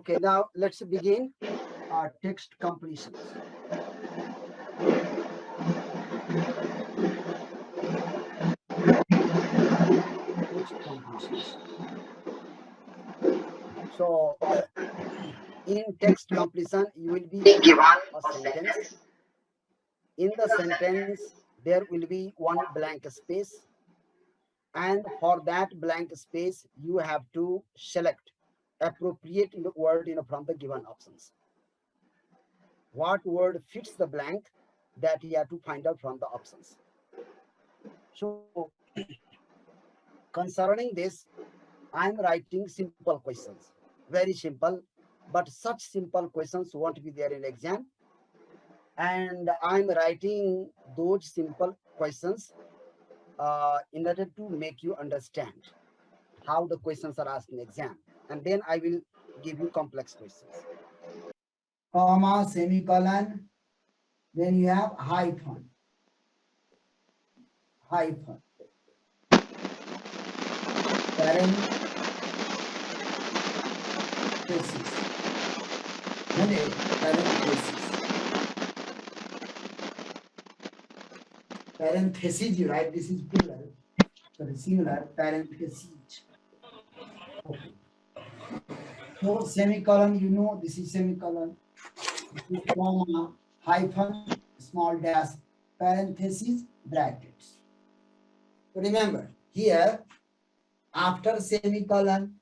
Okay, now let's begin our text completions. Text completions. So, in text completion, you will be given a sentence. In the sentence, there will be one blank space, and for that blank space, you have to select appropriate word from the given options. What word fits the blank, that you have to find out from the options. So, concerning this, I'm writing simple questions, very simple, but such simple questions won't be there in exam. And I'm writing those simple questions in order to make you understand how the questions are asked in exam. And then I will give you complex questions. Comma, semicolon, then you have hyphen, hyphen, parenthesis, parenthesis. Parenthesis, you write, this is plural, sorry, singular, parenthesis. Okay. So semicolon, this is semicolon, this is comma, hyphen, small dash, parenthesis, brackets. So remember, here, after semicolon,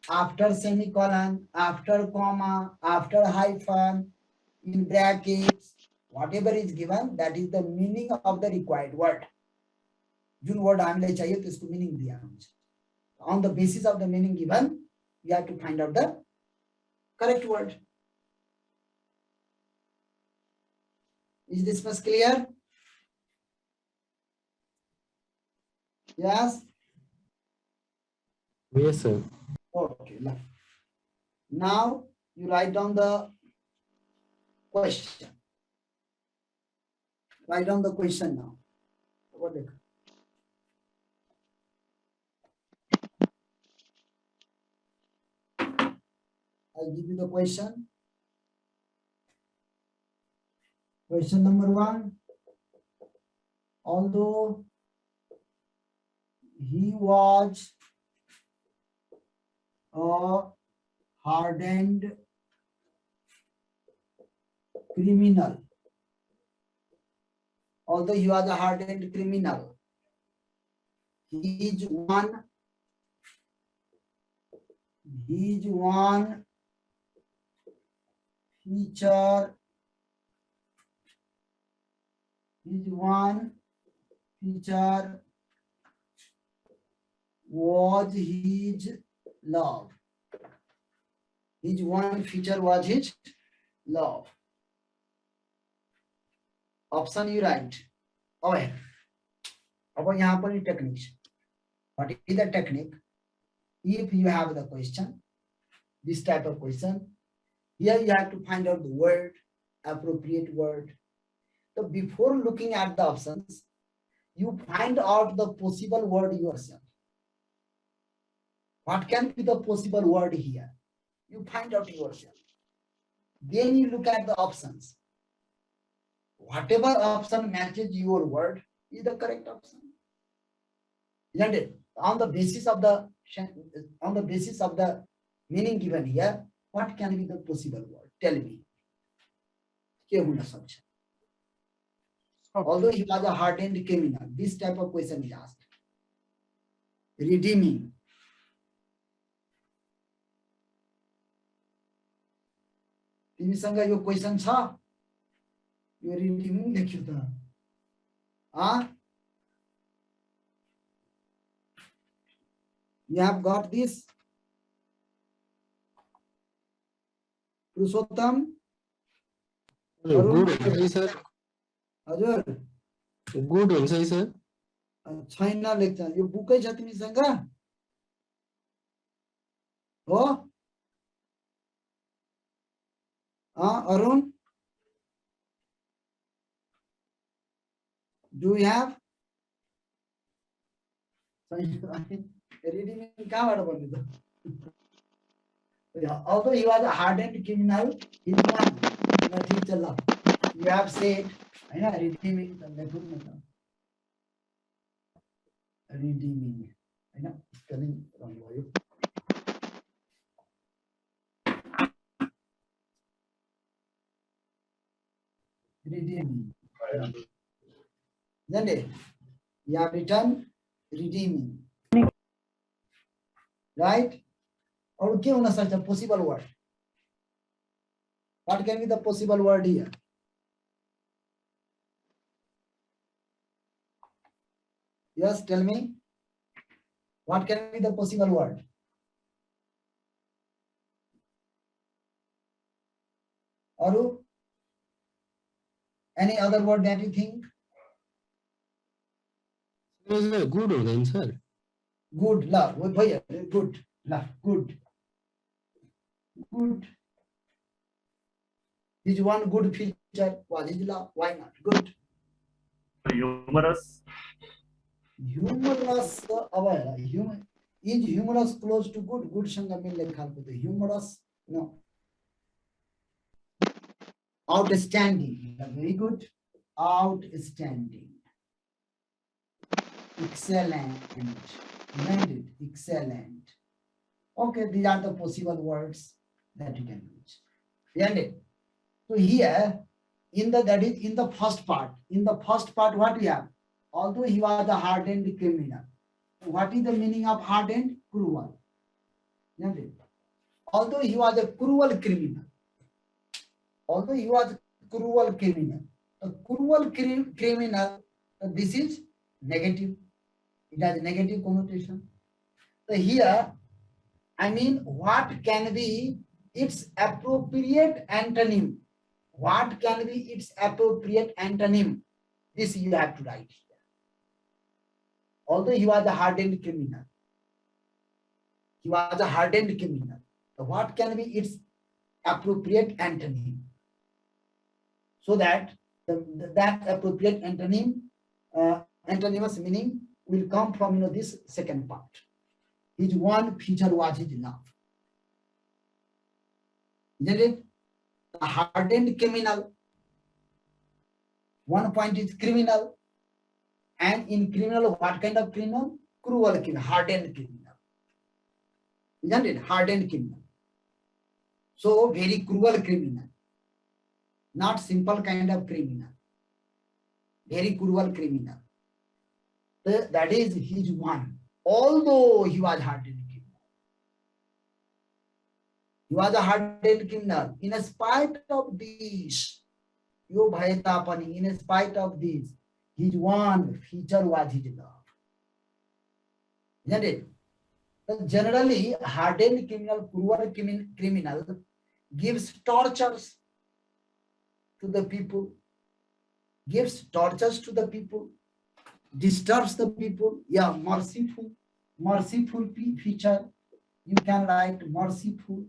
after comma, after hyphen, in brackets, whatever is given, that is the meaning of the required word. जो word हमने चाहिए तो इसको meaning दिया हमने. On the basis of the meaning given, you have to find out the correct word. Is this much clear? Yes? Yes, sir. Okay. Now you write down the question. Write down the question now. What is it? I'll give you the question. Question number 1. Although he was a hardened criminal. Although he was a hardened criminal, his one feature was his love. His one feature was his love. Option you write. Okay. अब यहाँ पर techniques. What is the technique? If you have the question, this type of question, here you have to find out the word, appropriate word. So before looking at the options, you find out the possible word yourself. What can be the possible word here? You find out yourself. Then you look at the options. Whatever option matches your word is the correct option. Isn't it? On the basis of the meaning given here, what can be the possible word? Tell me. Although he was a hardened criminal, this type of question is asked. Redeeming. तिमीसँग यो question छ, यो रिडिमिङ लेख्यो त. You have got this? Purushottam? Good, sir. हजुर. Good, sir. छैन लेख्छ. यो बुकै छ तिमीसँग? हो? Arun? Do you have? Reading कहाँबाट भन्नु त? Yeah, although he was a hardened criminal, he won. But he chala. You have said, I know, redeeming the level. Redeeming. I know, spelling wrong way. Redeeming. Then you have written redeeming. Right? Or give us such a possible word. What can be the possible word here? Yes, tell me. What can be the possible word? Or any other word that you think? Sir, good होगा इन sir. Good, la, bhaiya, good, la, good, good. Is one good feature? What is la? Why not? Good. Humorous. Humorous, human. Is humorous close to good? Good shanga mil lekha ko humorous? No. Outstanding. Very good. Outstanding. Excellent. Isn't it? Excellent. Okay, these are the possible words that you can use. Isn't it? So here, in the first part. In the first part, what we have? Although he was a hardened criminal. What is the meaning of hardened? Cruel. Isn't it? Although he was a cruel criminal. Although he was cruel criminal. A cruel criminal, this is negative. It has a negative connotation. So here, I mean, what can be its appropriate antonym? What can be its appropriate antonym? This you have to write here. Although he was a hardened criminal. He was a hardened criminal. So what can be its appropriate antonym? So that that appropriate antonym, antonymous meaning will come from this second part. His one feature was his love. Isn't it? A hardened criminal. One point is criminal. And in criminal, what kind of criminal? Cruel criminal, hardened criminal. Isn't it? Hardened criminal. So very cruel criminal. Not simple kind of criminal. Very cruel criminal. That is his one. Although he was hardened criminal. He was a hardened criminal. In spite of this, in spite of this, his one feature was his love. Isn't it? But generally, hardened criminal, cruel criminal gives tortures to the people, gives tortures to the people, disturbs the people. Yeah, merciful feature. You can write merciful.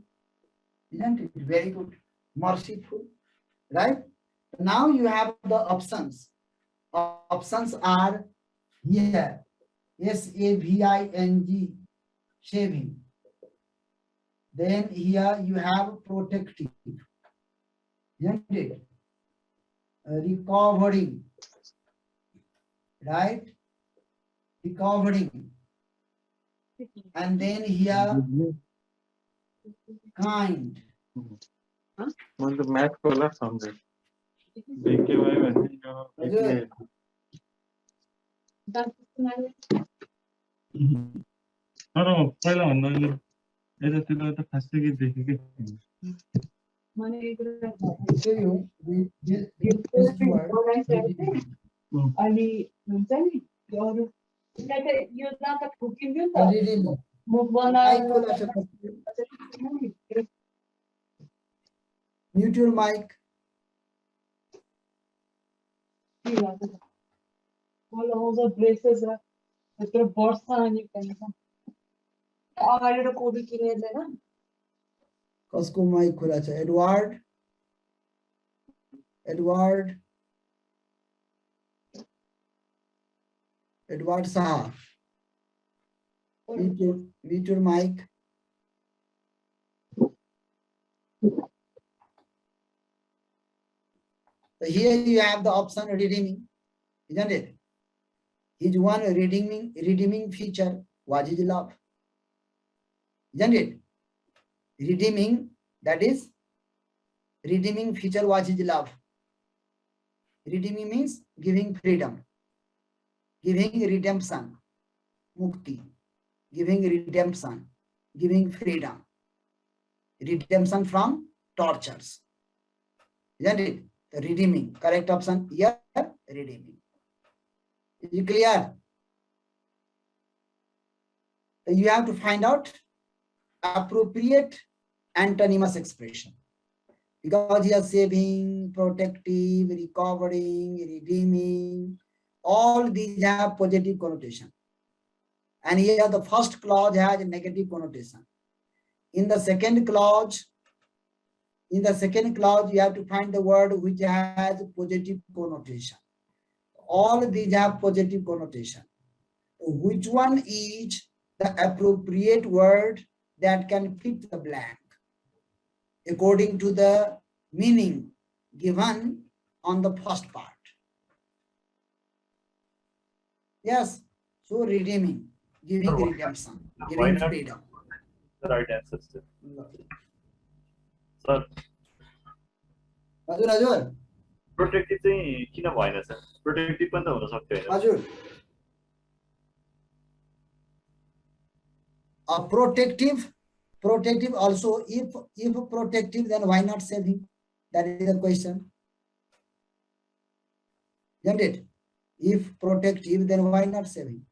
Isn't it? Very good. Merciful. Right? Now you have the options. Options are here. SAVING, saving. Then here you have protective. Isn't it? Recovering. Right? Recovering. And then here, kind. मतलब math खोला समझे देख के भाई वैसे अरे पहिला भन्दा यतातिर त खासै के देखेकै अनि हुन्छ नि अरू यो नाटक ठोकिन्थ्यो नि त मुख बनाएर Mute your mic. ब्रेसेस र यत्रो वर्ष अनि अगाडि र कोबी किनेदैन कसको माइक खुला छ? Edward Shah. Mute your mic. So here you have the option redeeming, isn't it? His one redeeming feature was his love, isn't it? Redeeming, that is, redeeming feature was his love. Redeeming means giving freedom, giving redemption, mukti, giving redemption, giving freedom, redemption from tortures, isn't it? The redeeming, correct option here, redeeming. Is it clear? So you have to find out appropriate antonymous expression, because here saving, protective, recovering, redeeming, all these have positive connotation. And here the first clause has a negative connotation. In the second clause, you have to find the word which has positive connotation. All these have positive connotation. Which one is the appropriate word that can fit the blank according to the meaning given on the first part? Yes, so redeeming, giving redemption, giving freedom. The right answer, sir. Sir, हजुर protective चाहिँ किन भएन sir? Protective पनि त हुन सक्थ्यो हैन? हजुर protective also, if protective, then why not saving? That is the question, isn't it? If protective, then why not saving?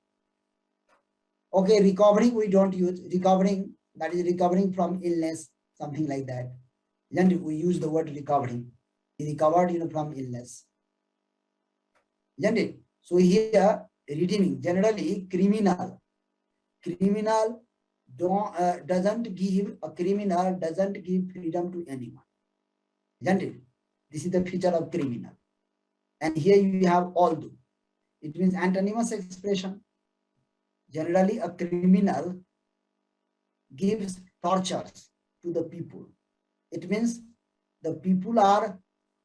Okay, recovering we don't use. Recovering, that is recovering from illness, something like that. Then we use the word recovering. He recovered, from illness, isn't it? So here redeeming, generally criminal doesn't give freedom to anyone, isn't it? This is the feature of criminal. And here you have although. It means antonymous expression. Generally, a criminal gives tortures to the people. It means the people are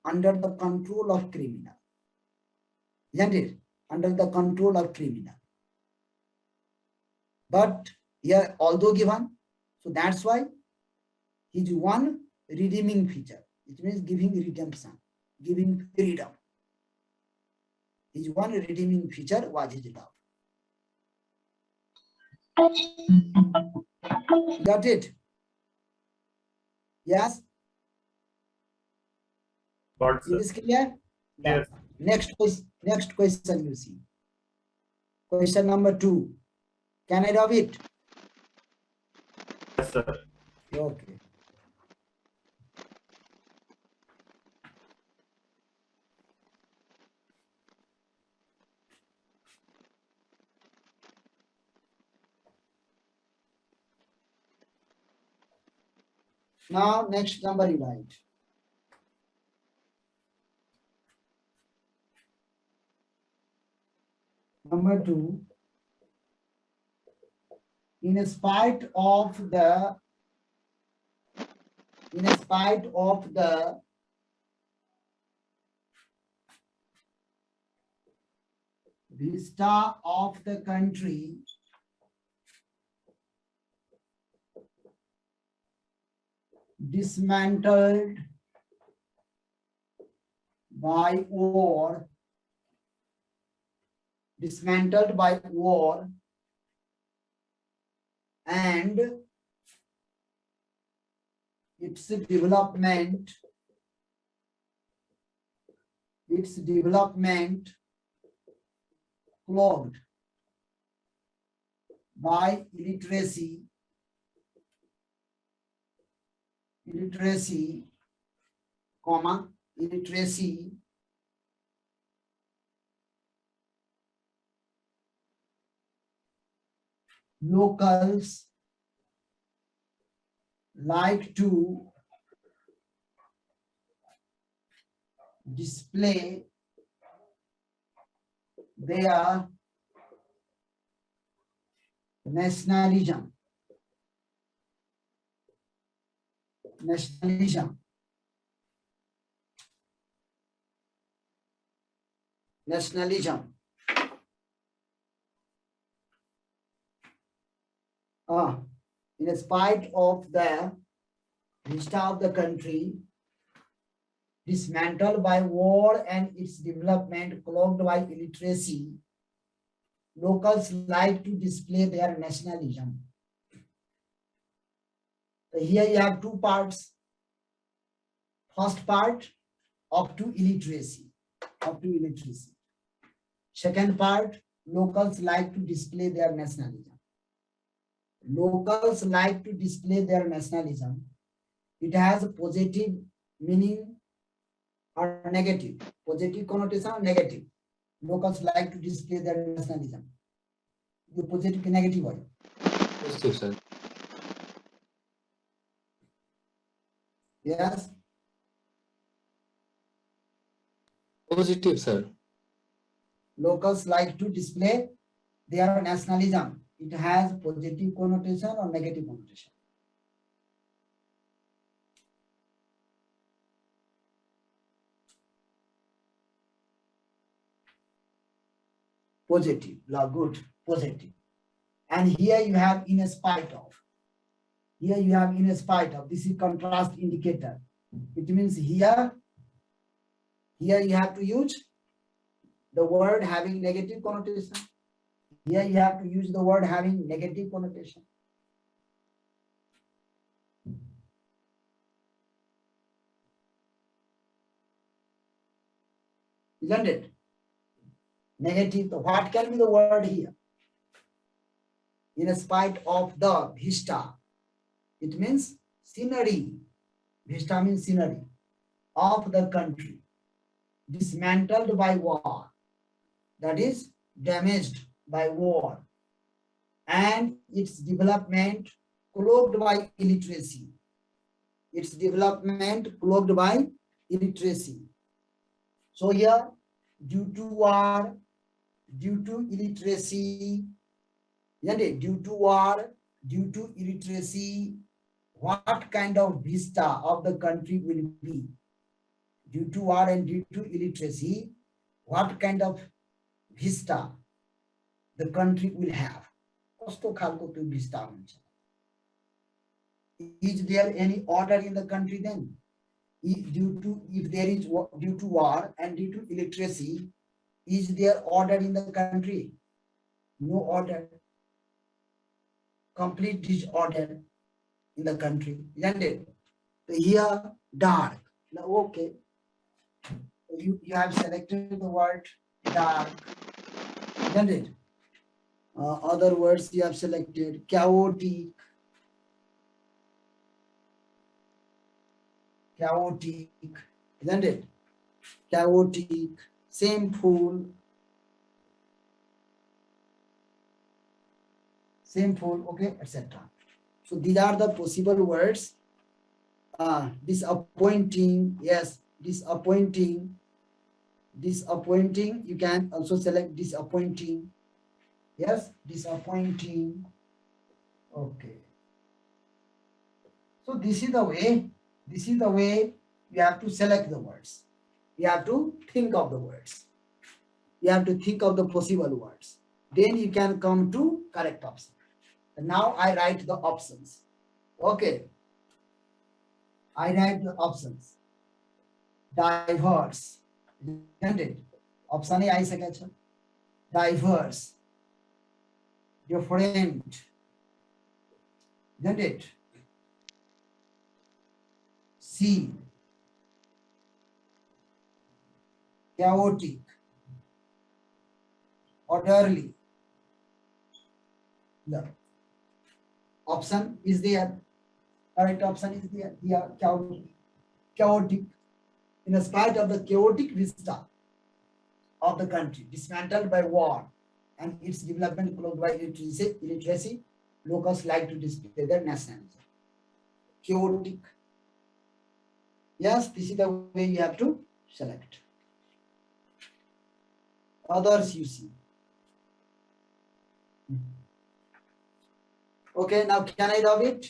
under the control of criminal, isn't it? Under the control of criminal. But here, although given, so that's why his one redeeming feature. It means giving redemption, giving freedom. His one redeeming feature was his love. Got it? Yes? Got it, It sir. is clear? Yes. Next question you see. Question number 2. Can I rub it? Yes, sir. Okay. Now, next number you write. Number 2. In spite of the vista of the country dismantled by war, and its development clogged by illiteracy, locals like to display their nationalism. nationalism. In spite of the vista of the country dismantled by war and its development clogged by illiteracy, locals like to display their nationalism. So here you have two parts. First part, up to illiteracy. Second part, locals like to display their nationalism. Locals like to display their nationalism. It has a positive meaning or negative. Positive connotation or negative. Locals like to display their nationalism. The positive and negative way. Positive, sir. Yes. Positive, sir. Locals like to display their nationalism. It has positive connotation or negative connotation. Positive, good, positive. And here you have in spite of. Here you have in spite of. This is contrast indicator. It means here you have to use the word having negative connotation. Here you have to use the word having negative connotation. Isn't it? Negative. What can be the word here? In spite of the vista. It means scenery. Vista means scenery of the country. Dismantled by war. That is damaged by war. And its development clogged by illiteracy. Its development clogged by illiteracy. So here, due to war, due to illiteracy, due to war, due to illiteracy, what kind of vista of the country will be? Due to war and due to illiteracy, what kind of vista the country will have? Is there any order in the country then? If there is due to war and due to illiteracy, is there order in the country? No order. Complete disorder in the country, isn't it? Here, dark. Okay. You have selected the word dark, isn't it? Other words you have selected chaotic. Chaotic, isn't it? Chaotic, shameful, okay, etc. So these are the possible words. Disappointing, yes, disappointing. Disappointing, you can also select disappointing. Yes, disappointing. Okay. So this is the way you have to select the words. You have to think of the words. You have to think of the possible words. Then you can come to correct option. And now I write the options. Okay. I write the options. Diverse. Isn't it? Option A I say diverse. Different. Isn't it? C. Chaotic. Orderly. The option is there. Correct option is there. Here, chaotic. In spite of the chaotic vista of the country, dismantled by war and its development clogged by illiteracy, locals like to display their nationalism. Chaotic. Yes, this is the way you have to select. Others you see. Okay, now can I rub it?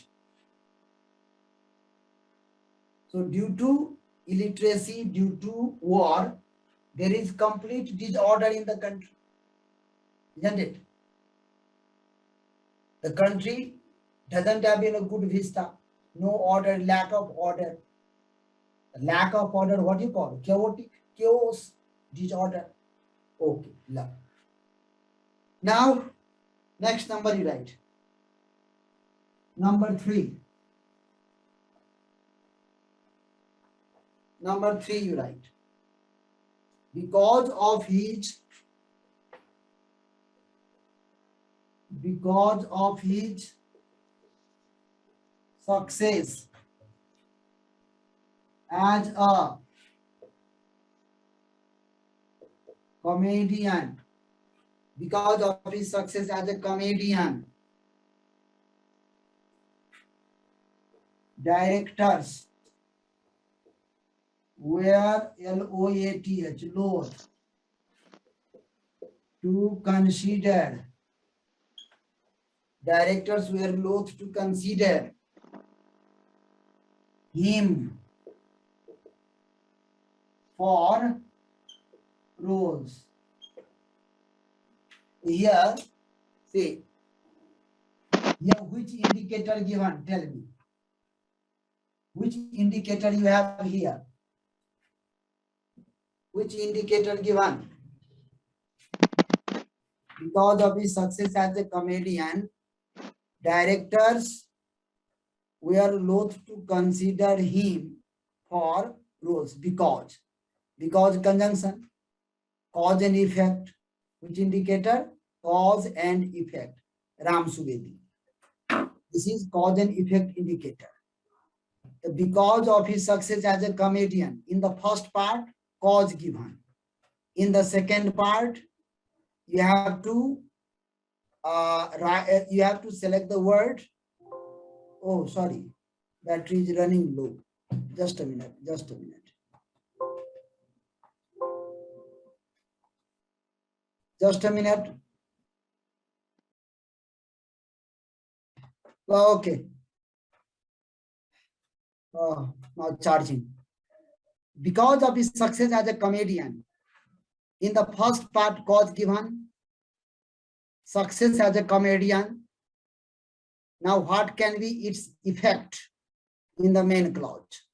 So due to illiteracy, due to war, There is complete disorder in the country, isn't it? The country doesn't have a good vista, no order, lack of order. Lack of order, what you call? Chaotic, chaos, disorder. Okay, love. Now, next number you write. Number 3. Number 3 you write. Because of his success as a comedian, because of his success as a comedian, directors were loath to consider. Directors were loath to consider him for roles. Here, see, here which indicator given? Tell me. Which indicator you have here? Which indicator given? Because of his success as a comedian, directors were loath to consider him for roles. Because conjunction, cause and effect. Which indicator? Cause and effect. Ram Subedi. This is cause and effect indicator. Because of his success as a comedian, in the first part, cause given. In the second part, you have to select the word. Oh, sorry, battery is running low. Just a minute. Okay. Now charging. Because of his success as a comedian, in the first part, cause given, success as a comedian. Now what can be its effect in the main clause?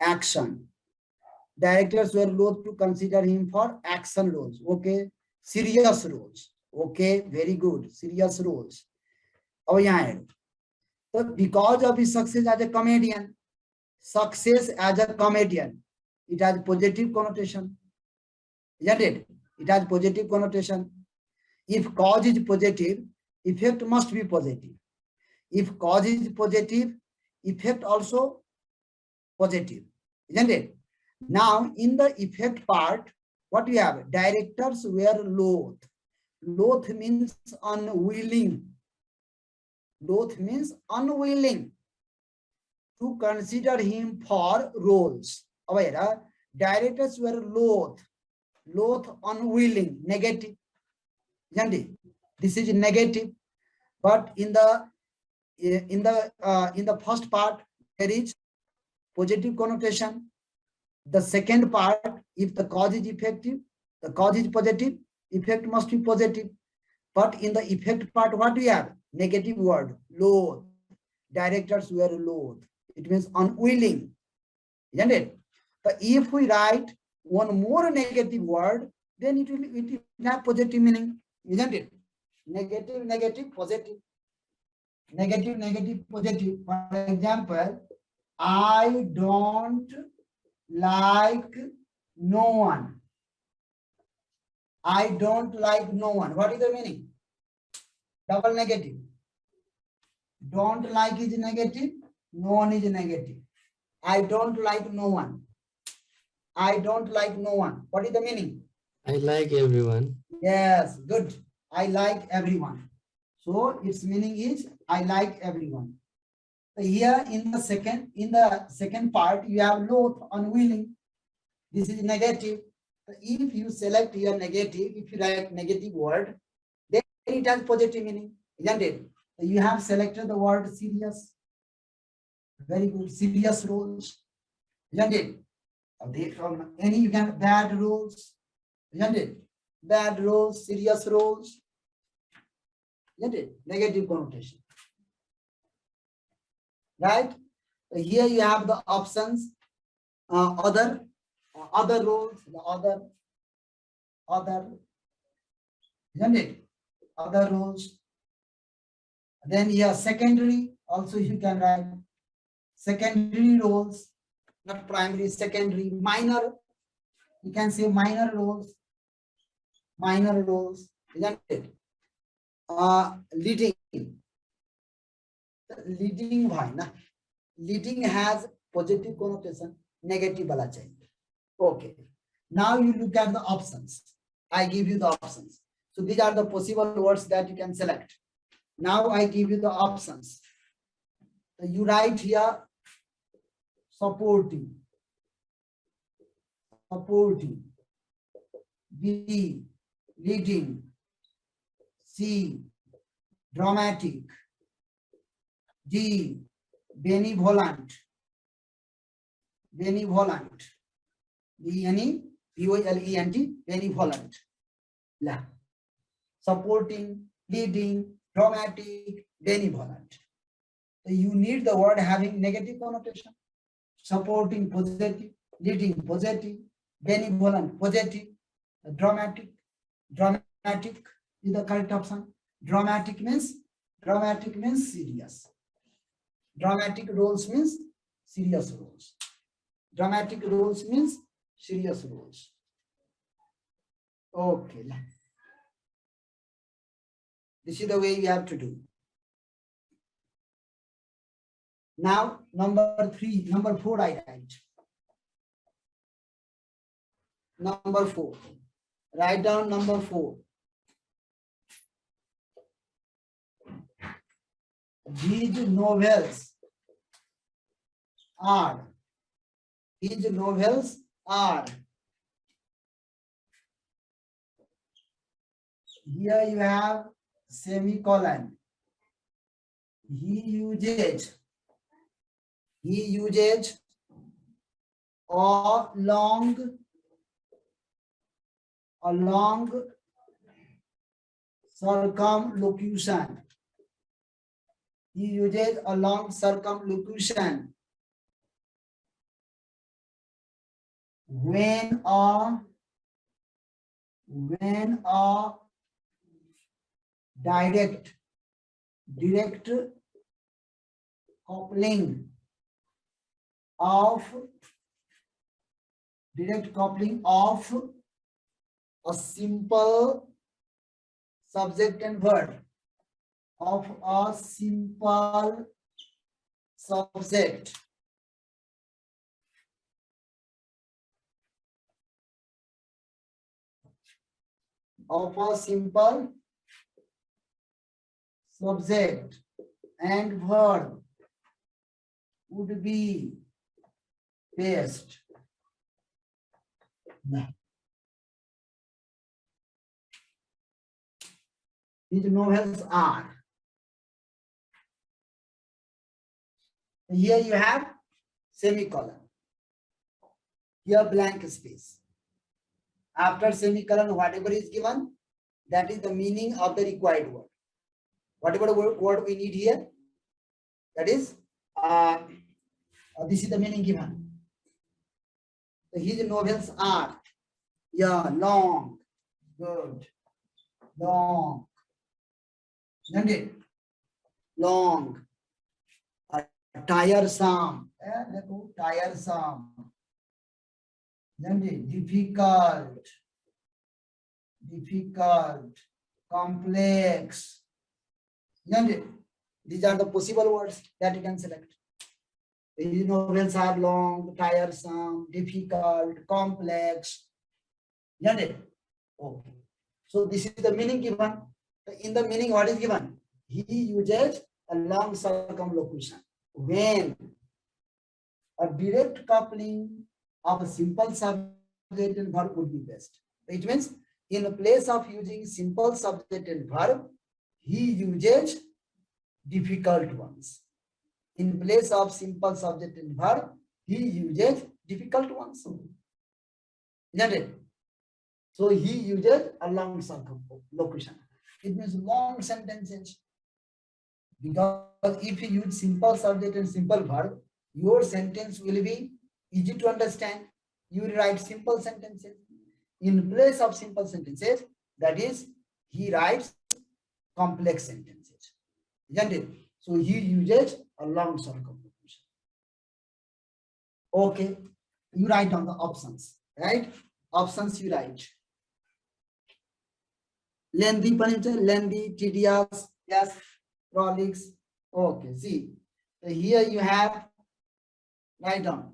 Action. Directors were loath to consider him for action roles. Okay, serious roles. Okay, very good. Serious roles. Oh yeah. So because of his success as a comedian, it has positive connotation. Isn't it? It has positive connotation. If cause is positive, effect must be positive. If cause is positive, effect also positive. Isn't it? Now, in the effect part, what we have? Directors were loath. Loath means unwilling. Loath means unwilling to consider him for roles. Directors were loath. Loath, unwilling, negative. Isn't it? This is negative. But in the first part, there is positive connotation. The second part, if the cause is effective, the cause is positive, effect must be positive. But in the effect part, what we have? Negative word, loath. Directors were loath. It means unwilling. Isn't it? But if we write one more negative word, then it will have positive meaning. Isn't it? Negative, positive. Negative, positive. For example, I don't like no one. I don't like no one. What is the meaning? Double negative. Don't like is negative. No one is negative. I don't like no one. I don't like no one. What is the meaning? I like everyone. Yes, good. I like everyone. So its meaning is I like everyone. Here in the second part, you have loath, unwilling. This is negative. If you select your negative, if you write negative word, then it has positive meaning, isn't it? You have selected the word serious. Very good. Serious roles, isn't it? Any you can bad roles, isn't it? Bad roles, serious roles, isn't it? Negative connotation. Right? Here you have the options, other roles, the other, isn't it? Other roles. Then here secondary, also you can write secondary roles, not primary, secondary, minor. You can say minor roles, isn't it? Leading. Leading why na? Leading has positive connotation, negative wala chahiye. Okay. Now you look at the options. I give you the options. So these are the possible words that you can select. Now I give you the options. So you write here supporting, B, leading, C, dramatic, D, benevolent, benevolent, benevolent. Supporting, leading, dramatic, benevolent. So you need the word having negative connotation. Supporting positive, leading positive, benevolent positive, dramatic is the correct option. Dramatic means serious. Dramatic roles means serious roles. Dramatic roles means serious roles. Okay. This is the way you have to do. Now, number 4 I write. Number 4. Write down number 4. These novels are. Here you have semicolon. He uses a long circumlocution. He uses a long circumlocution when a direct coupling of a simple subject and verb, of a simple subject and verb would be best. These novels are. Here you have semicolon. Here blank space. After semicolon, whatever is given, that is the meaning of the required word. Whatever word we need here, that is, this is the meaning given. So his novels are, long, good, long, isn't it? Long, tiresome, tiresome, isn't it? Difficult, complex, isn't it? These are the possible words that you can select. These novels are long, tiresome, difficult, complex, isn't it? Okay. So this is the meaning given. In the meaning, what is given? He uses a long circumlocution when a direct coupling of a simple subject and verb would be best. It means in place of using simple subject and verb, he uses difficult ones. In place of simple subject and verb, he uses difficult ones, isn't it? So he uses a long circumlocution. It means long sentences. Because if you use simple subject and simple verb, your sentence will be easy to understand. You will write simple sentences. In place of simple sentences, that is, he writes complex sentences. Isn't it? So he uses a long circumlocution. Okay, you write down the options, right? Options you write. Lengthy, lengthy, tedious, yes, prolix. Okay, see, so here you have, write down,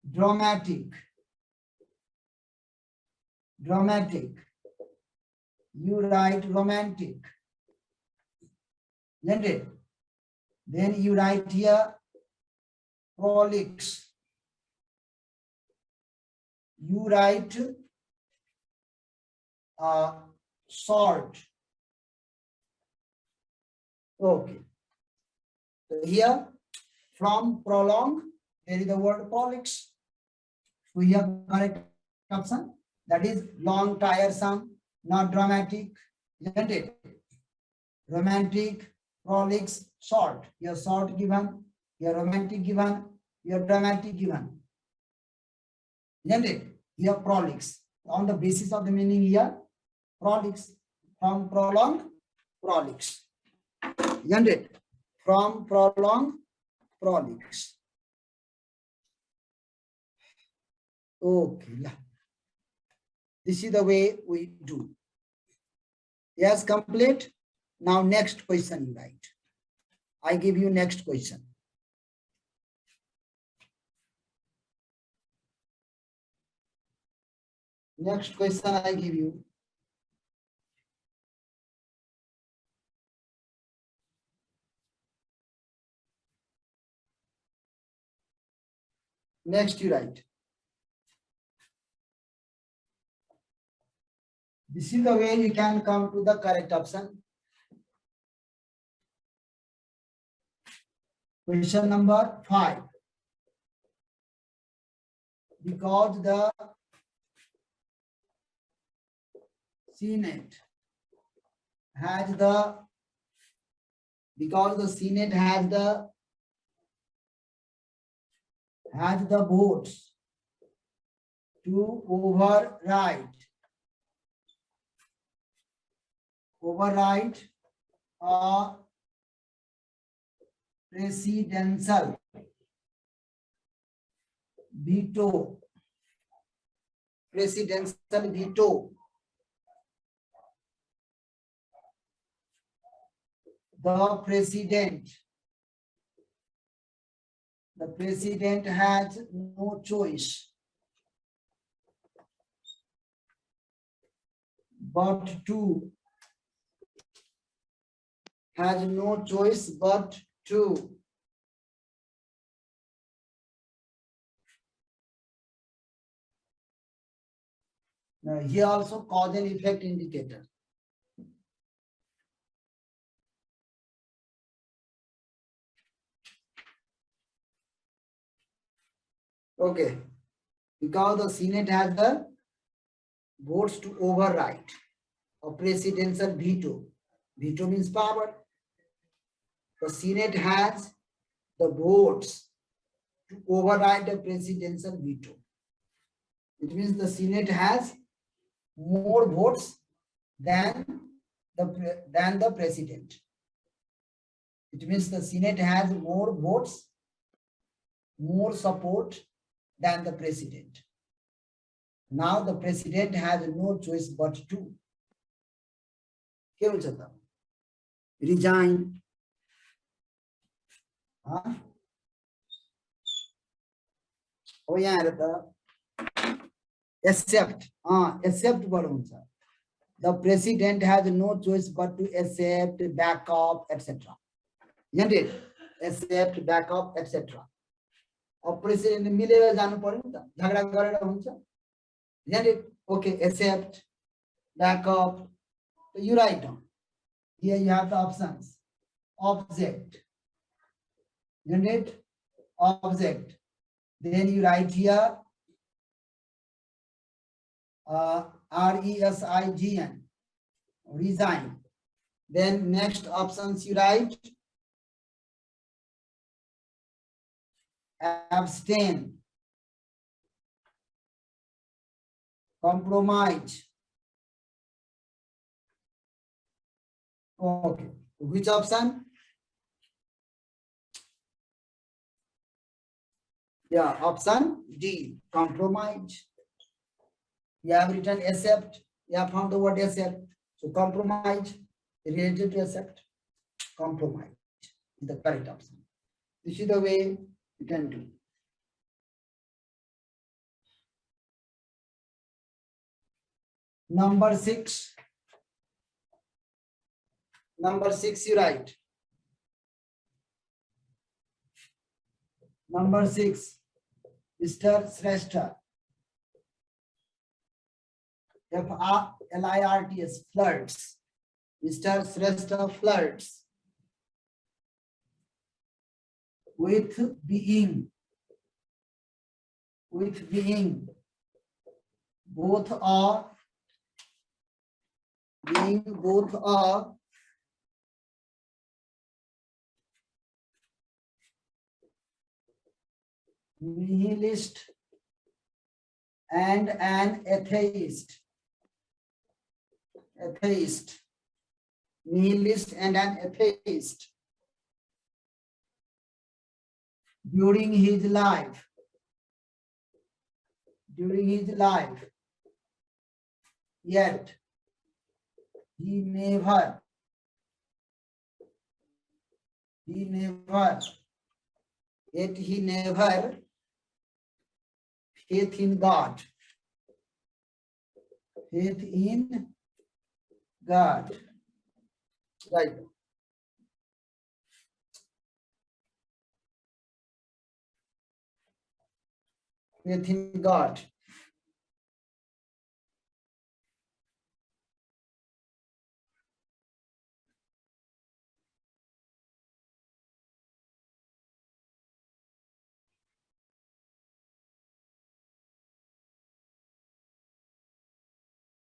dramatic, dramatic. You write romantic, isn't it? Then you write here prolix. You write short. Okay. So here, from prolong, there is the word prolix. So here correct option, that is long, tiresome, not dramatic, isn't it? Romantic, prolix, short. Your short given, your romantic given, your dramatic given, isn't it? Here prolix. On the basis of the meaning here, prolix. From prolong, prolix, isn't it? From prolong, prolix. Okay, this is the way we do. Yes, complete. Now next question you write. I give you next question. Next question I give you. Next you write. This is the way you can come to the correct option. Question number 5. Because the Senate has the votes to override a presidential veto. The president has no choice but to now here also cause and effect indicator. Okay, because the Senate has the votes to override a presidential veto. Veto means power. The Senate has the votes to override the presidential veto. It means the Senate has more votes than the president. It means the Senate has more votes, more support than the president. Now the president has no choice but to resign. Oh yeah, accept. Accept. The president has no choice but to accept, back up, etc. Isn't it? Accept, back up, etc. President मिलेर जानु पर्यो नि त, झगडा गरेर हुन्छ, isn't it? Okay, accept, back up. So you write down. Here you have the options. Object, isn't it? object. Then you write here resign, resign. Then next options you write abstain, compromise. Okay, which option? Yeah, option D, compromise. You have written accept, you have found the word accept. So compromise, related to accept, compromise is the correct option. This is the way you can do. Number 6. Number 6 you write. Number 6, Mr. Shrestha. Flirts, flirts. Mr. Shrestha flirts with being, both are, nihilist and an atheist. Nihilist and an atheist during his life. Yet he never faith in God. Right. Faith in God.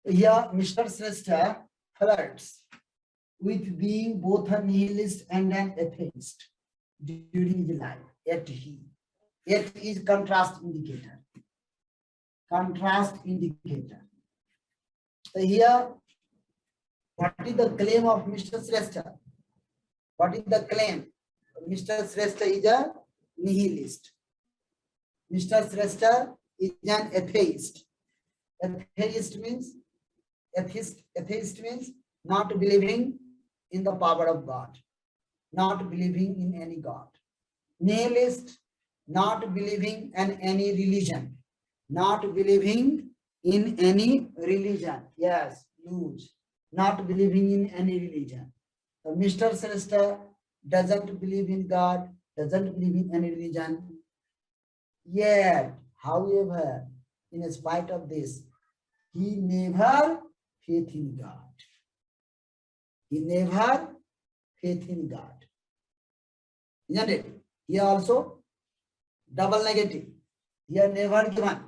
Here, Mr. Shrestha flirts with being both a nihilist and an atheist during the life. Yet is contrast indicator. So here, what is the claim of Mr. Shrestha? What is the claim? Mr. Shrestha is a nihilist. Mr. Shrestha is an atheist. Atheist means not believing in the power of God, not believing in any God. Nihilist, not believing in any religion, Yes, lose. Not believing in any religion. So Mr. Shrestha doesn't believe in God, doesn't believe in any religion. Yet, however, in spite of this, he never faith in God. Isn't it? Here also, double negative. Here never given.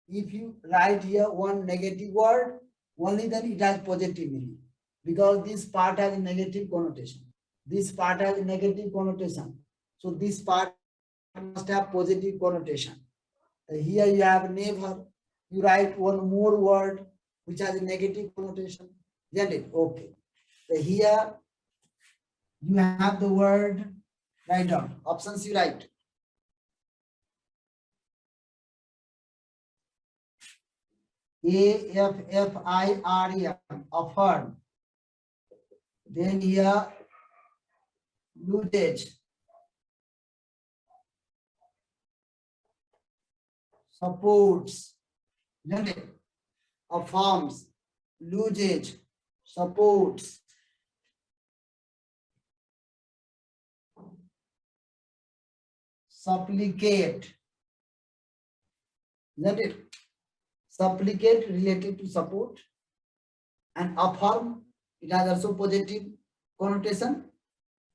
If you write here one negative word, only then it has positive meaning. Because this part has a negative connotation. So this part must have positive connotation. Here you have never. You write one more word which has a negative connotation. Isn't it? Okay. So here you have the word, write down. Options you write. AFFIRM, affirm. Then here, usage. Supports. Isn't it? Affirms, usage, supports. Supplicate. Isn't it? Supplicate related to support. And affirm, it has also positive connotation.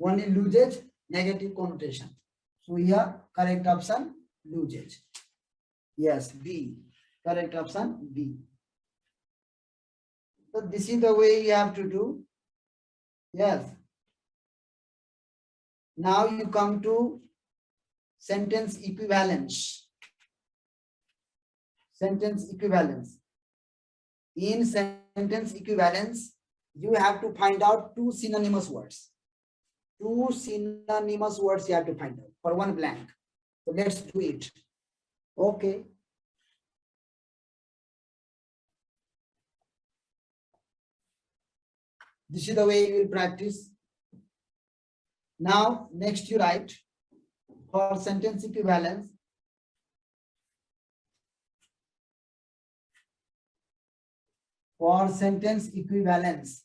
Only usage, negative connotation. So here correct option loses. Yes, B. Correct option B. So this is the way you have to do. Yes. Now you come to sentence equivalence. Sentence equivalence. In sentence equivalence, you have to find out two synonymous words. Two synonymous words you have to find out for one blank. So let's do it. Okay. This is the way you will practice. Now, next you write for sentence equivalence. For sentence equivalence.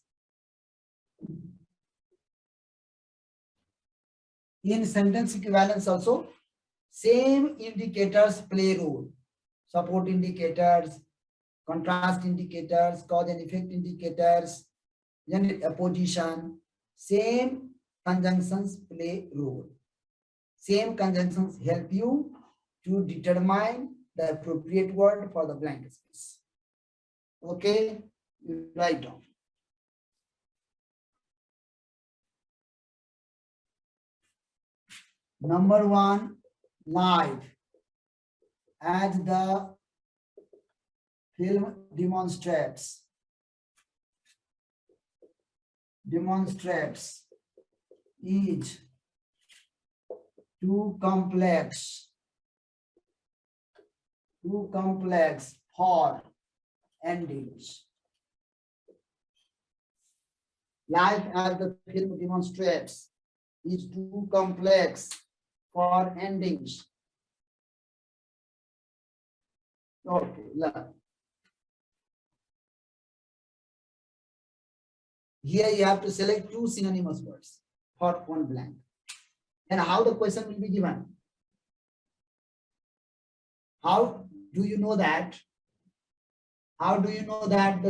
In sentence equivalence also, same indicators play role. Support indicators, contrast indicators, cause and effect indicators, opposition, same conjunctions play role. Same conjunctions help you to determine the appropriate word for the blank space. Okay, you write down. Number one, live. As the film demonstrates is too complex for endings. Life as the film demonstrates is too complex for endings. Okay, look. Here you have to select two synonymous words for one blank. And how the question will be given? How do you know that? How do you know that?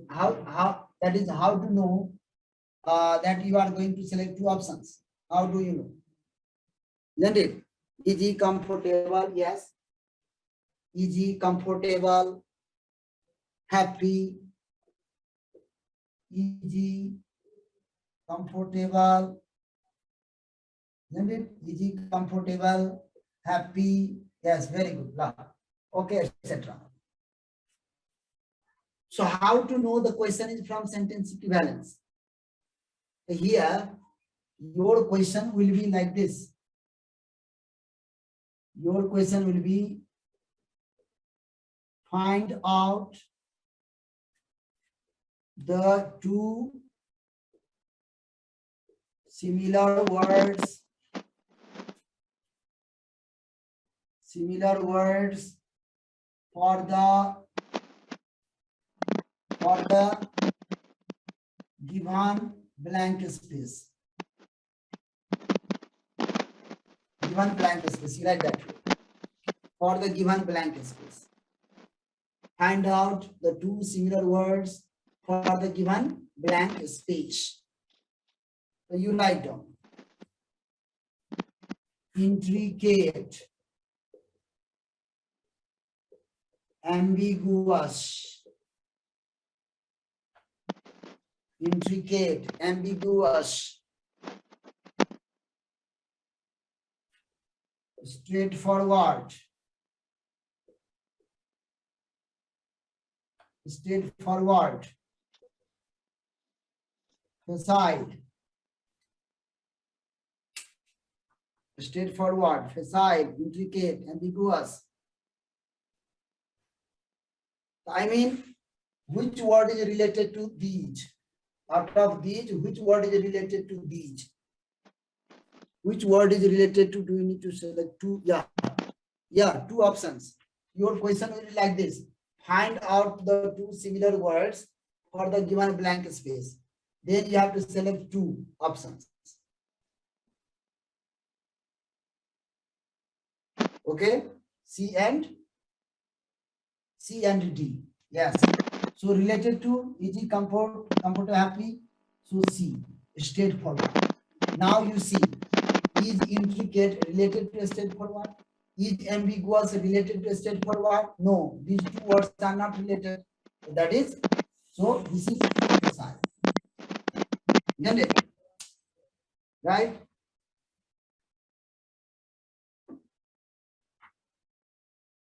How that is how to know that you are going to select two options? How do you know? Isn't it? Is he comfortable? Yes. Is he comfortable? Happy? Is he comfortable? Isn't it? Is he comfortable? Happy? Yes, very good. Okay, etc. So how to know the question is from sentence equivalence? Here, your question will be like this. Your question will be find out the two similar words for the given blank space. Given blank space, you write that way. For the given blank space. Find out the two similar words for the given blank space. So you write down. Intricate, ambiguous, intricate, ambiguous, straightforward, facile, intricate, ambiguous. I mean, which word is related to these? Out of these, which word is related to these? Which word is related to? Do you need to select two? Yeah, two options. Your question will be like this. Find out the two similar words for the given blank space. Then you have to select two options. Okay, C and D. Yes. So related to easy, comfort, happy. So C, straightforward. Now you see Is intricate related to straightforward? Is ambiguous related to straightforward? No, these two words are not related. That is, so this is facile. Isn't it? Right?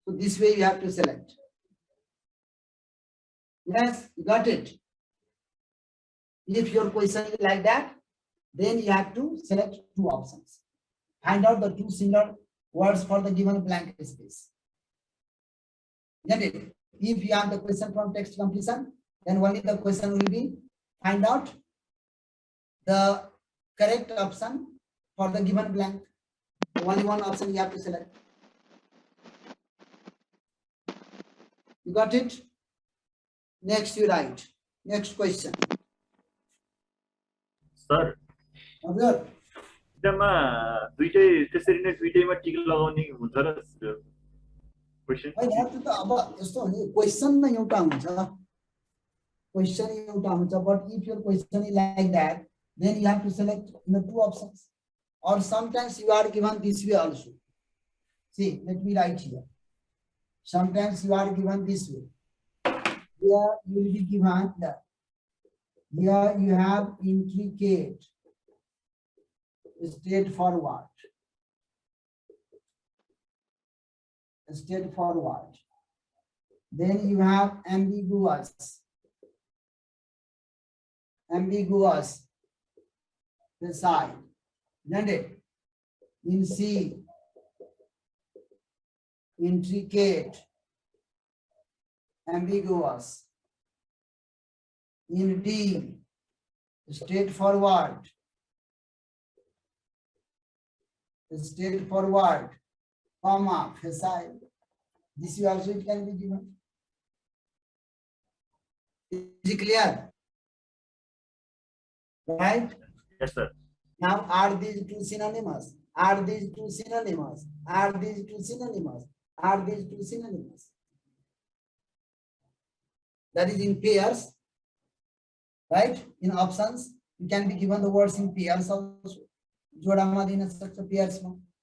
So this way you have to select. Yes, you got it. If your question is like that, then you have to select two options. Find out the two similar words for the given blank space. Get it? If you have the question from text completion, then only the question will be find out the correct option for the given blank. Only one option you have to select. You got it? Next you write. Next question. Sir Observe. एकदममा दुईटै त्यसरी नै दुईटैमा टिक लगाउने हुन्छ र question अब यस्तो हो नि question नै एउटा हुन्छ question एउटा हुन्छ but if your question is like that then you have to select the two options or sometimes you are given this way also. See, let me write here. Sometimes you are given this way. Here you will be given that here you have intricate, straightforward. Then you have ambiguous, beside. Isn't it? In C, intricate, ambiguous. In D, straightforward, comma, facile. This also it can be given. Is it clear? Right? Yes, sir. Now are these two synonymous? Are these two synonymous? Are these two synonymous? Are these two synonymous? That is in pairs, right? In options, you can be given the words in pairs also. Jodama din such a pairs.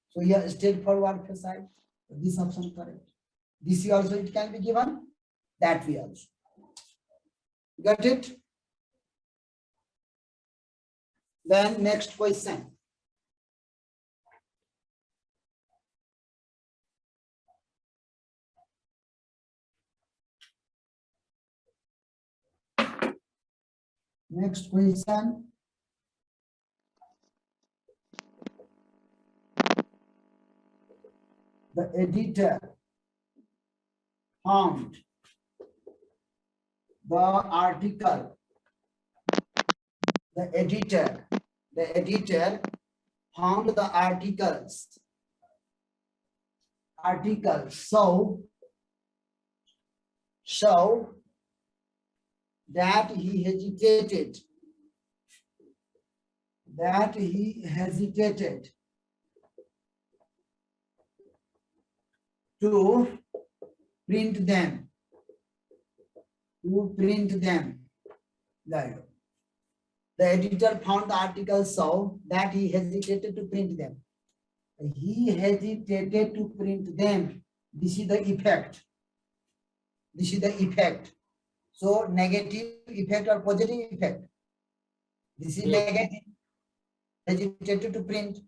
So here straightforward facile. This option correct. This also it can be given. That way also. Got it? Then next question. Next question. The editor found the article. The editor found the articles so that he hesitated to print them. There. The editor found the articles so that he hesitated to print them. He hesitated to print them. This is the effect. So negative effect or positive effect? This is negative. Hesitated to print.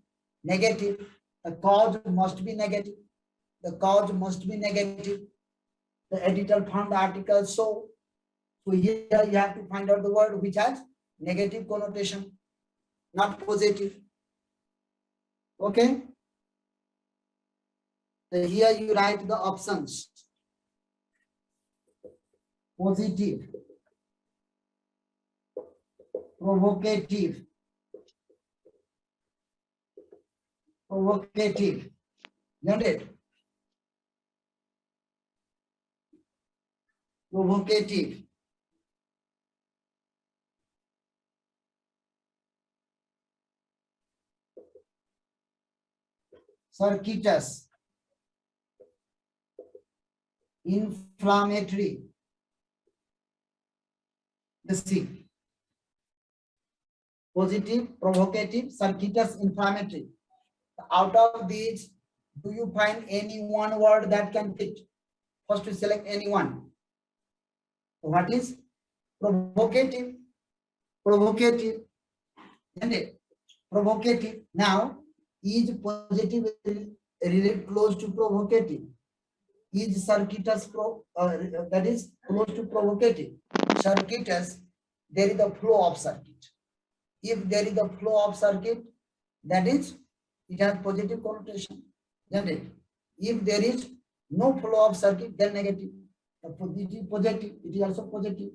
Negative. The cause must be negative. The editor found the article so here you have to find out the word which has negative connotation, not positive. Okay. So here you write the options. Positive, provocative. Got it? Provocative. Circuitous. Inflammatory. Let's see. Positive, provocative, circuitous, inflammatory. Out of these, do you find any one word that can fit? First, we select any one. What is provocative? Provocative, isn't it? Provocative. Now, is positive related close to provocative? Is circuitous that is close to provocative? Circuitous, there is a flow of circuit. If there is a flow of circuit, that is, it has positive connotation, isn't it? If there is no flow of circuit, then negative. It is positive, it is also positive.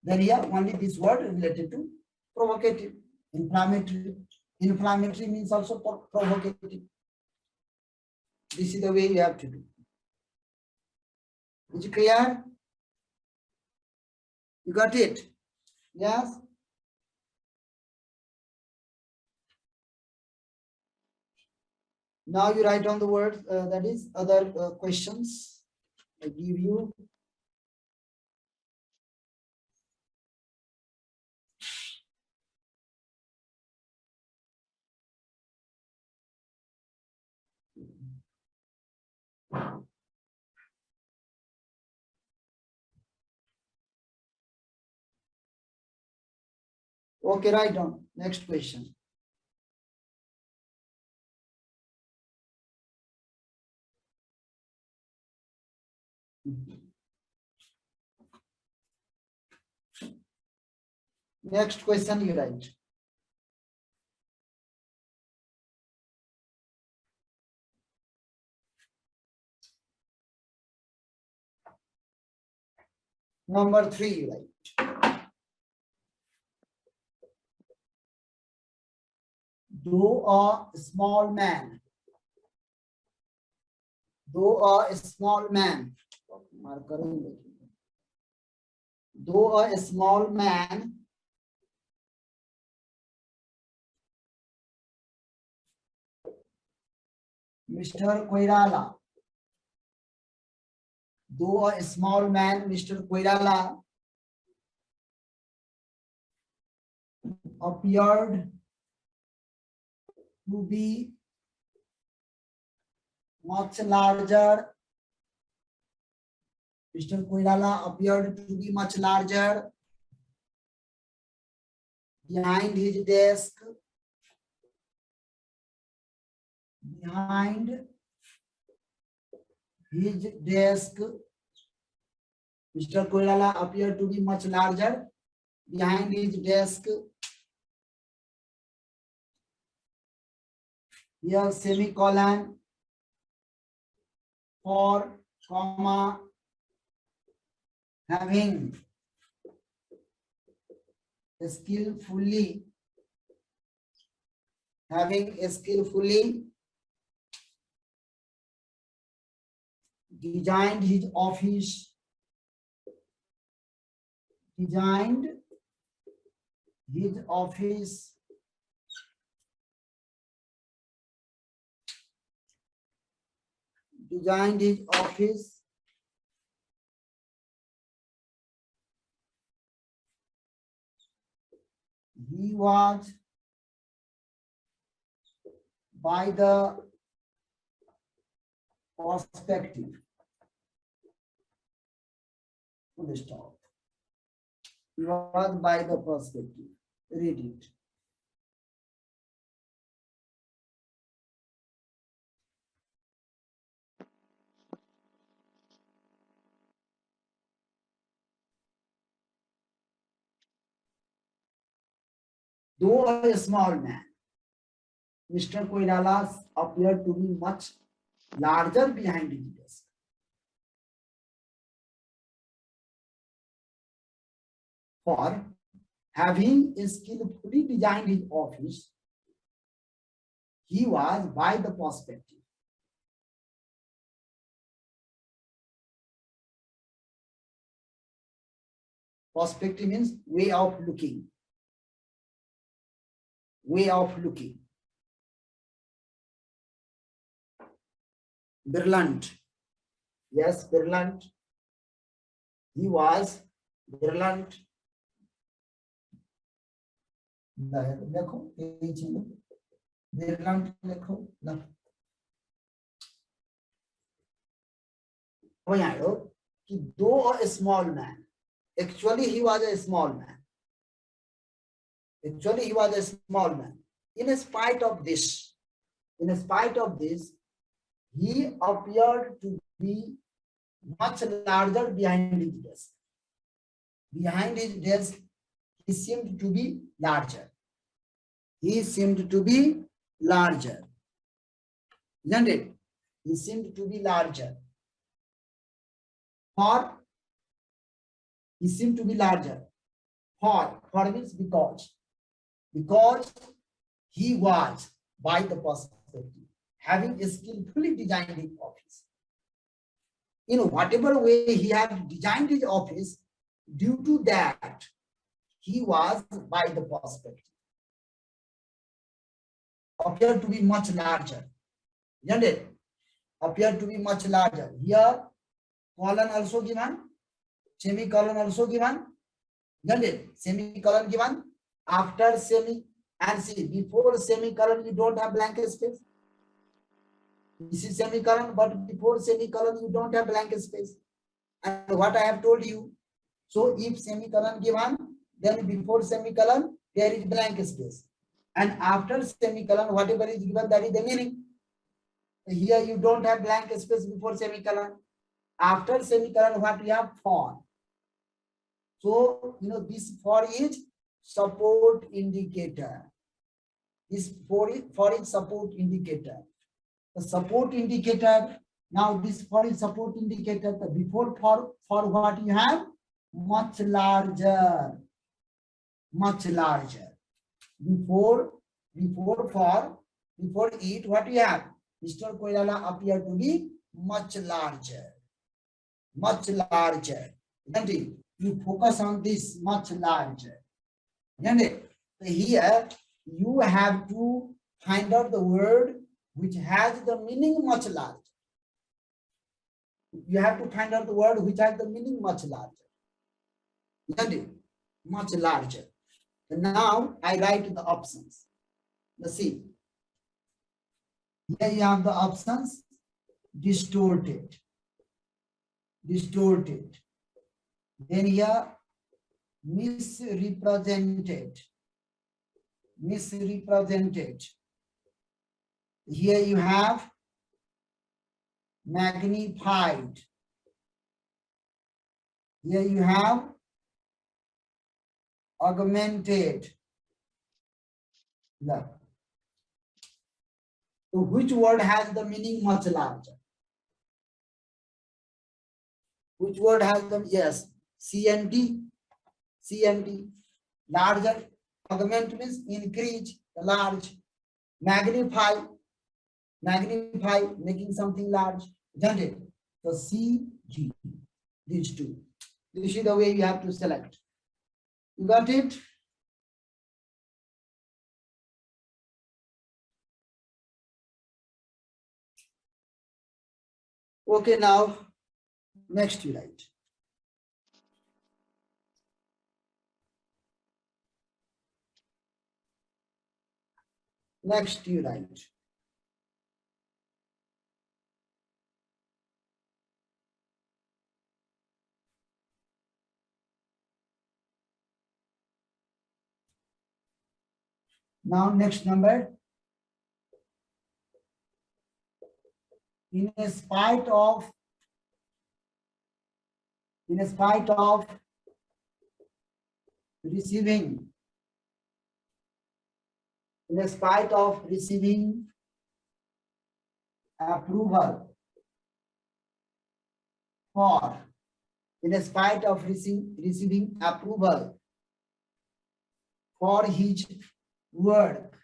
Then here only this word related to provocative. Inflammatory. Inflammatory means also provocative. This is the way you have to do. Is it clear? You got it? Yes? Now you write on the words, that is other questions I give you. Okay, write down. Next question. Next question you write. Number 3 you write. Though a small man, though a small man, though a small man Mr. Koirala, though a small man, Mr. Koirala appeared to be much larger. Mr. Koirala appeared to be much larger behind his desk. Behind his desk, Mr. Koirala appeared to be much larger behind his desk. Here semicolon for comma having skillfully designed his office, designed his office he was by the perspective. Full stop. He was by the perspective. Read it. Though a small man, Mr. Koirala appeared to be much larger behind his desk. For having skillfully designed his office, he was by the perspective. Perspective means way of looking. Way of looking. Brilliant. Yes, brilliant. He was brilliant. देखो Brilliant लिखो ना वो यहाँ लो कि though a small man, actually he was a small man. Actually he was a small man. In spite of this, he appeared to be much larger behind his desk. Behind his desk, he seemed to be larger. He seemed to be larger. Isn't it? He seemed to be larger. For he seemed to be larger. For means because he was by the perspective, having skillfully designed his office. In whatever way he had designed his office, due to that, he was by the perspective, appeared to be much larger. Isn't it? Appeared to be much larger. Here, colon also given, semicolon also given. Isn't it? Semicolon given. After semi, and see, before semicolon, you don't have blank space. This is semicolon, but before semicolon, you don't have blank space. And what I have told you, so if semicolon given, then before semicolon, there is blank space. And after semicolon, whatever is given, that is the meaning. Here you don't have blank space before semicolon. After semicolon, what we have? For. So, this for is support indicator. This for is support indicator. The support indicator, now this for is support indicator. The before for what you have? Much larger. Much larger. Before it, what you have? Mr. Koirala appeared to be much larger. Much larger. Isn't it? You focus on this much larger. Isn't it? So here you have to find out the word which has the meaning much larger. You have to find out the word which has the meaning much larger. Isn't it? Much larger. And now I write the options. Let's see. Here you have the options. Distorted. Distorted. Then here, misrepresented. Misrepresented. Here you have magnified. Here you have augmented. Look. So which word has the meaning much larger? Which word has the, yes, CNT, larger. Augment means increase, large. Magnify, making something large. Isn't it? So CG, these two. This is the way you have to select. You got it? Okay, now next you write. Next you write. Now next number. In spite of receiving approval for, in spite of receiving approval for his work,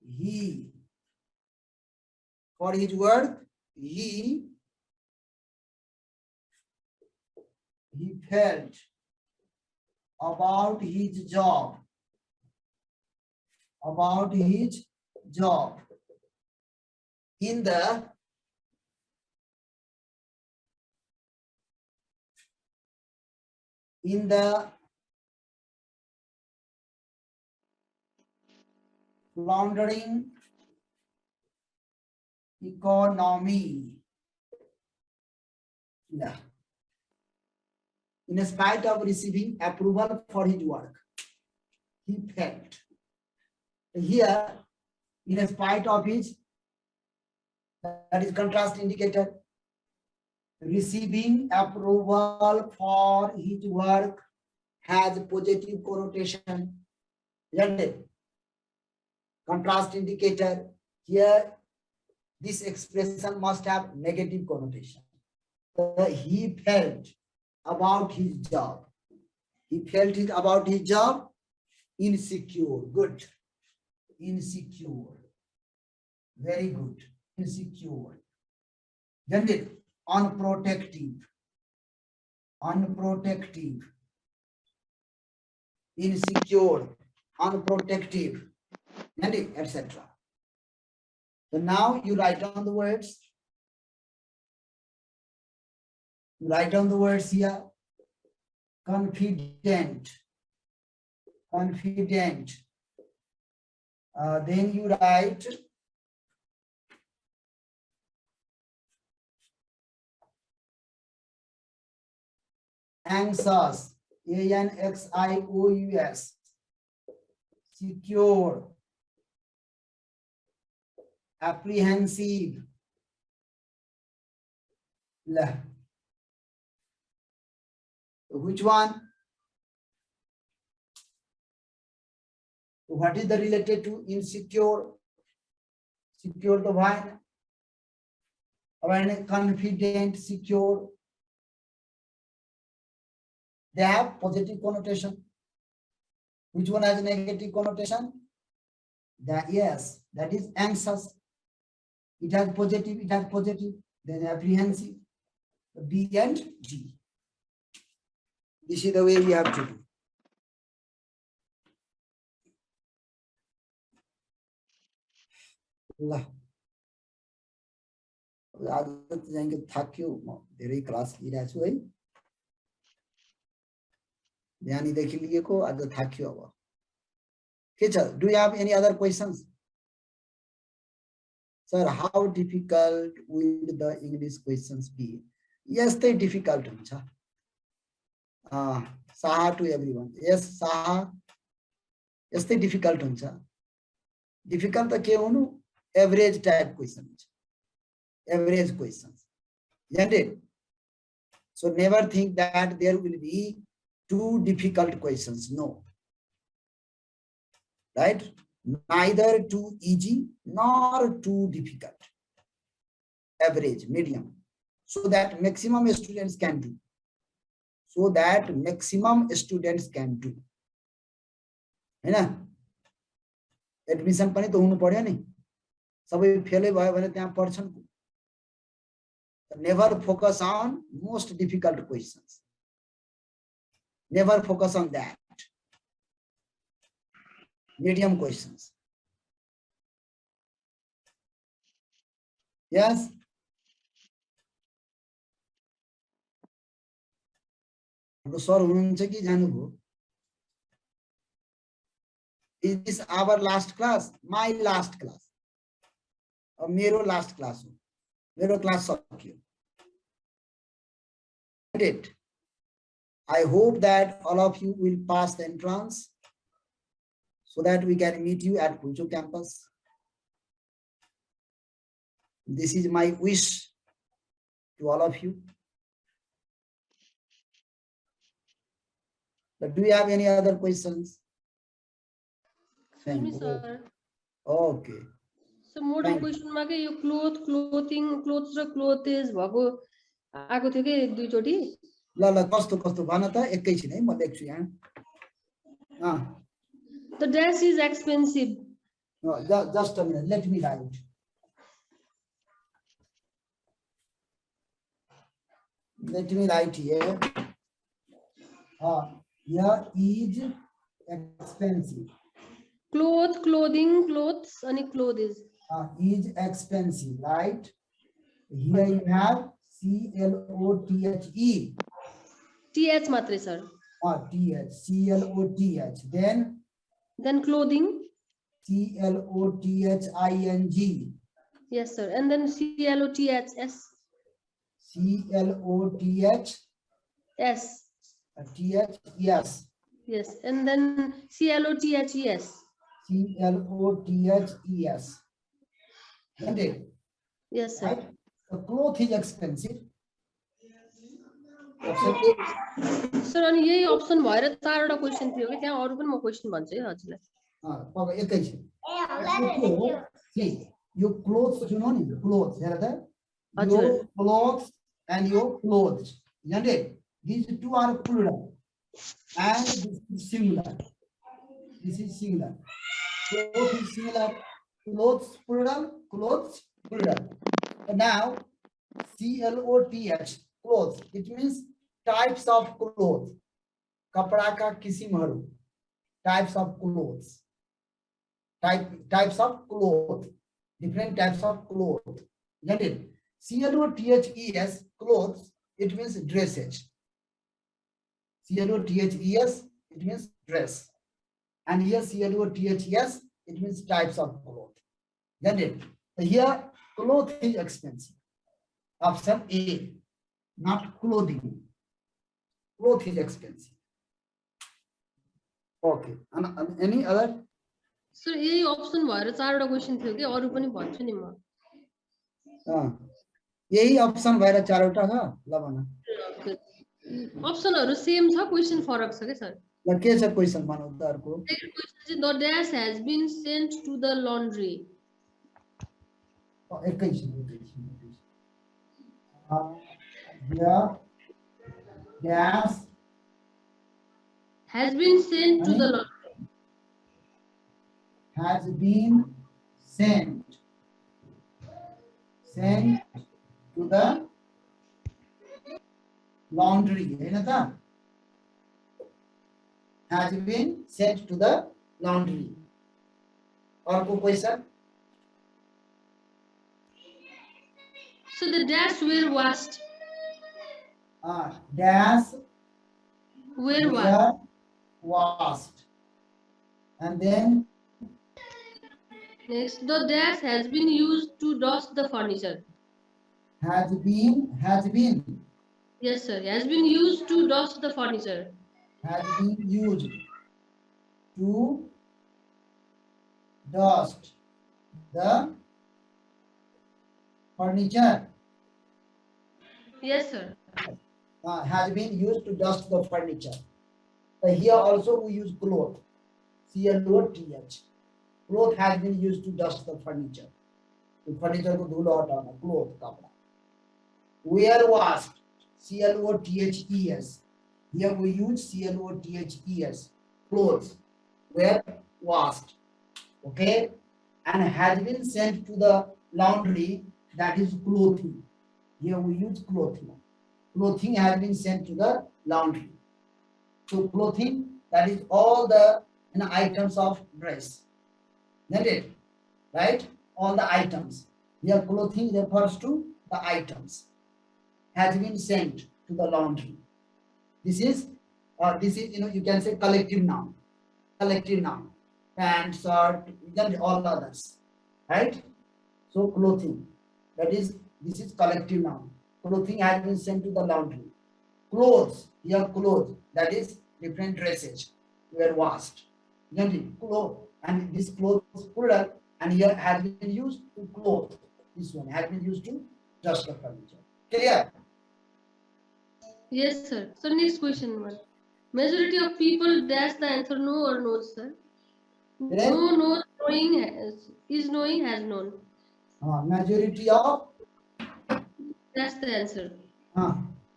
he felt about his job, in the floundering economy. Yeah. In spite of receiving approval for his work, he failed. Here, in spite of his, that is contrast indicator, receiving approval for his work has positive connotation. Isn't it? Contrast indicator, here this expression must have negative connotation. He felt about his job. He felt it about his job insecure. Good. Insecure. Very good. Insecure. Then it unprotective. Unprotective. Insecure. Unprotective. And etc. So now you write down the words. You write down the words here. Confident. Confident. Then you write anxious, ANXIOUS, secure, apprehensive, which one? What is the related to insecure? Secure the one. When confident, secure. They have positive connotation. Which one has a negative connotation? Yes, that is anxious. It has positive, it has positive. Then apprehensive. B and D. This is the way we have to do. आदत जाएंगे थाक्यो धेरै class लिइरहेको छु है बिहानीदेखि लिएको आज थाक्यो अब के छ do you have any other questions sir how difficult will the English questions be यस्तै डिफिकल्ट हुन्छ साहा टु एभ्रीवन यस साहा यस्तै डिफिकल्ट हुन्छ डिफिकल्ट त के हुनु एभरेज टाइप क्वेशन हुन्छ average questions, isn't it? So never think that there will be too difficult questions. No, right? Neither too easy nor too difficult. Average, medium, so that maximum students can do. So that maximum students can do. है ना? Admission पनि त हुनु पर्यो नि सबै फेलै भयो भने त्यहाँ पढ्छन् Never focus on most difficult questions. Never focus on that. Medium questions. Yes? Sir, is this our last class? My last class. Or मेरो last class. मेरो class सक्यो. I hope that all of you will pass the entrance so that we can meet you at Puncho campus. This is my wish to all of you. But do you have any other questions? Excuse me, sir. Okay. So modern question मा के यो cloth, clothing, clothes र clothes भएको आएको थियो के दुई चोटी ल ल कस्तो कस्तो भन त एकैछिन है म लेख्छु यहाँ The dress is expensive. No, just a minute, let me write. Let me write here. Here is expensive. Cloth, clothing, clothes and clothes. Is expensive, right? Here you have CLOTHE. TH matre sir. TH, CLOTH. Then clothing. CLOTHING. Yes, sir. And then CLOTHS. CLOTHTH. S. Yes. Yes. And then CLOTHES. CLOTHES. Isn't it? Yes, sir. Right? The cloth is expensive. Option A. Sir अनि यही option भएर चारवटा question थियो कि त्यहाँ अरु पनि म क्वेशन भन्छु है हजुरलाई पक्का एकैछिन See, your clothes, you know, clothes, here the your clothes and your clothes. Isn't it? These two are plural. And this is singular. This is singular. Clothes is singular. Clothes plural. Clothes plural. So now, CLOTH, clothes. It means types of clothes. Kapda ka kisimharu. Types of clothes. Types of clothes. Different types of clothes. Get it? CLOTHES, clothes, it means dressage. CLOTHES, it means dress. And here CLOTHES, it means types of clothes. Get it? Here, cloth is expensive. Option A, not clothing. Cloth is expensive. Okay. And any other? Sir यही option भएर चारवटा question थियो कि अरु पनि भन्छु नि म यही अप्सन भएर चारवटा छ ल भन अप्सनहरु सेम छ क्वेशन फरक छ के सर ल के छ क्वेशन भनौ त अर्को the dash has been sent to the laundry एकैछिन dash has been sent to the laundry has been sent to the laundry. Has been sent to the laundry. Or question? So the dash were washed. Dash were washed. And then next, the dash has been used to dust the furniture. Has been. Yes, sir. Has been used to dust the furniture. Has been used to dust the furniture. Yes, sir. Has been used to dust the furniture. Here also we use cloth. CLOTH. Cloth has been used to dust the furniture. The furniture को धूल हटाना, cloth कपड़ा. Were washed. CLOTHES. Here we use CLOTHES. Clothes were washed. Okay. And has been sent to the laundry. That is clothing. Here we use clothing. Clothing has been sent to the laundry. So clothing, that is all the items of dress. Isn't it? Right? All the items. Here clothing refers to the items. Has been sent to the laundry. This is you can say collective noun. Collective noun. Pant, shirt, all others. Right? So clothing. This is collective noun. Clothing has been sent to the laundry. Clothes. Here clothes. That is different dresses were washed. Isn't it? Clothes. And this clothes is plural, and here has been used to clothe. This one has been used to dust the furniture. Clear? Yes, sir. So next question one. Majority of people dash the answer no or no, sir. Correct? No, no, knowing is knowing has known. Majority of That's the answer.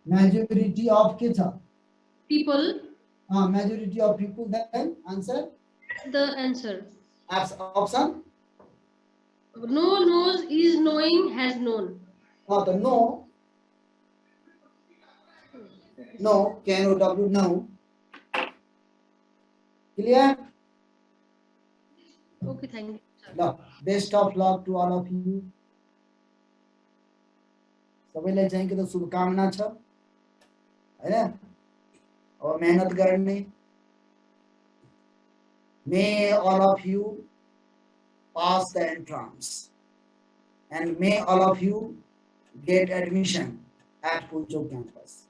majority of People. Majority of people, then answer. The answer. Option. No knows is knowing has known. The no. No, KNOW, no. Clear? Okay, thank you, sir. No. Best of luck to all of you. सबैलाई चाहिँ के त शुभकामना छ हैन अब मेहनत गर्ने May all of you pass the entrance. And may all of you get admission at Punjab campus.